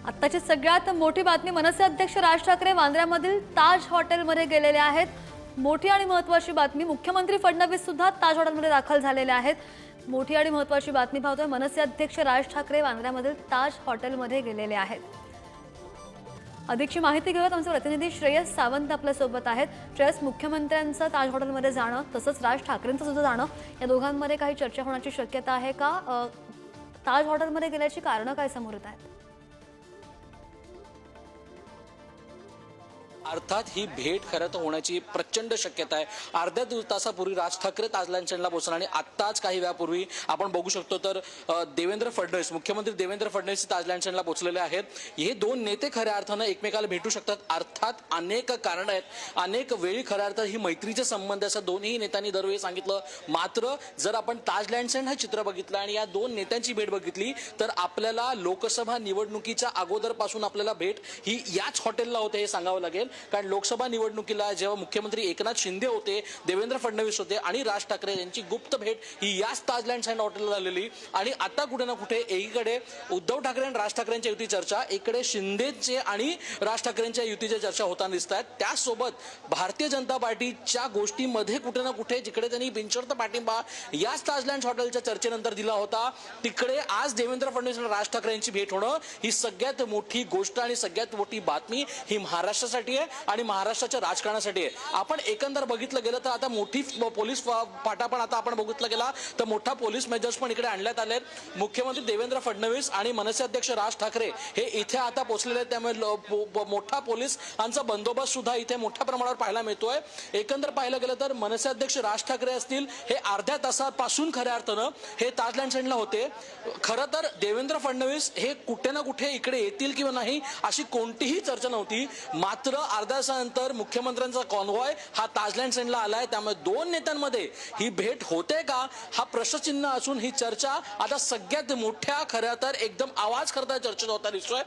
आत्ताची सगळ्यात मोठी बातमी, मनसे अध्यक्ष राज ठाकरे वांद्र्यामधील ताज हॉटेलमध्ये गेलेले आहेत। मोठी आणि महत्त्वाची बातमी, मुख्यमंत्री फडणवीस सुद्धा ताज हॉटेलमध्ये दाखल झालेले आहेत। मोठी आणि महत्त्वाची बातमी पाहतोय, मनसे अध्यक्ष राज ठाकरे वांद्र्यामधील ताज हॉटेलमध्ये गेलेले आहेत। अधिकची माहिती घेऊयात, आमचे प्रतिनिधी श्रेयस सावंत आपल्या सोबत आहेत। श्रेयस, मुख्यमंत्र्यांचं ताज हॉटेलमध्ये जाणं तसंच राज ठाकरेंचं सुद्धा जाणं, या दोघांमध्ये काही चर्चा होण्याची शक्यता आहे का? ताज हॉटेलमध्ये गेल्याची कारणं काय समोर येत आहेत? अर्थात ही भेट खरं तर होण्याची प्रचंड शक्यता आहे। अर्ध्या तासापूर्वी राज ठाकरे ताज लँडला पोहोचला आणि आत्ताच काही वेळापूर्वी आपण बघू शकतो तर देवेंद्र फडणवीस, मुख्यमंत्री देवेंद्र फडणवीस ताज लँडला पोहोचलेले आहेत। हे दोन नेते खऱ्या अर्थानं एकमेकाला भेटू शकतात। अर्थात अनेक कारणं आहेत, अनेक वेळी खऱ्या अर्थात ही मैत्रीचे संबंध असं दोन्ही नेत्यांनी दरवेळी सांगितलं। मात्र जर आपण ताज लँड हा चित्र बघितलं आणि या दोन नेत्यांची भेट बघितली तर आपल्याला लोकसभा निवडणुकीच्या अगोदरपासून आपल्याला भेट ही याच हॉटेलला होते हे सांगावं लागेल। कारण लोकसभा निवडणुकीला जेव्हा मुख्यमंत्री एकनाथ शिंदे होते, देवेंद्र फडणवीस होते आणि राज ठाकरे यांची गुप्त भेट ही याच ताज लँड हॉटेलला झालेली। आणि आता कुठे ना कुठे एकीकडे उद्धव ठाकरे आणि राज ठाकरेंच्या युती चर्चा, एकीकडे शिंदेचे आणि राज ठाकरेंच्या युतीच्या चर्चा होताना दिसत आहेत। त्यासोबत भारतीय जनता पार्टीच्या गोष्टीमध्ये कुठे ना कुठे जिकडे त्यांनी बिनशर्त पाठिंबा याच ताज लँड हॉटेलच्या चर्चेनंतर दिला होता, तिकडे आज देवेंद्र फडणवीस आणि राज ठाकरे यांची भेट होणं ही सगळ्यात मोठी गोष्ट आणि सगळ्यात मोठी बातमी ही महाराष्ट्रासाठी आहे आणि महाराष्ट्राच्या राजकारणासाठी आहे। आपण एकंदर बघितलं गेलं तर आता मोठी पोलीस पाटा पण आता आपण बघितलं गेला तर मोठा पोलीस मेजर्स पण इकडे आणण्यात आले। मुख्यमंत्री देवेंद्र फडणवीस आणि मनसे अध्यक्ष राज ठाकरे हे इथे आता पोहोचलेले आहेत, त्यामुळे मोठा पोलिसांचा बंदोबस्त सुद्धा इथे मोठ्या प्रमाणावर पाहायला मिळतोय। एकंदर पाहिलं गेलं तर मनसे अध्यक्ष राज ठाकरे असतील हे अर्ध्या तासापासून खऱ्या अर्थानं हे ताज लँड होते। खरं तर देवेंद्र फडणवीस हे कुठे ना कुठे इकडे येतील किंवा नाही अशी कोणतीही चर्चा नव्हती। मात्र अर्ध्या तासानंतर मुख्यमंत्र्यांचा कॉन्व्हॉय हा ताज लँड आलाय, त्यामुळे दोन नेत्यांमध्ये ही भेट होते का हा प्रश्नचिन्ह असून ही चर्चा आता सगळ्यात मोठ्या खऱ्या तर एकदम आवाज करता चर्चेत होता दिसतोय।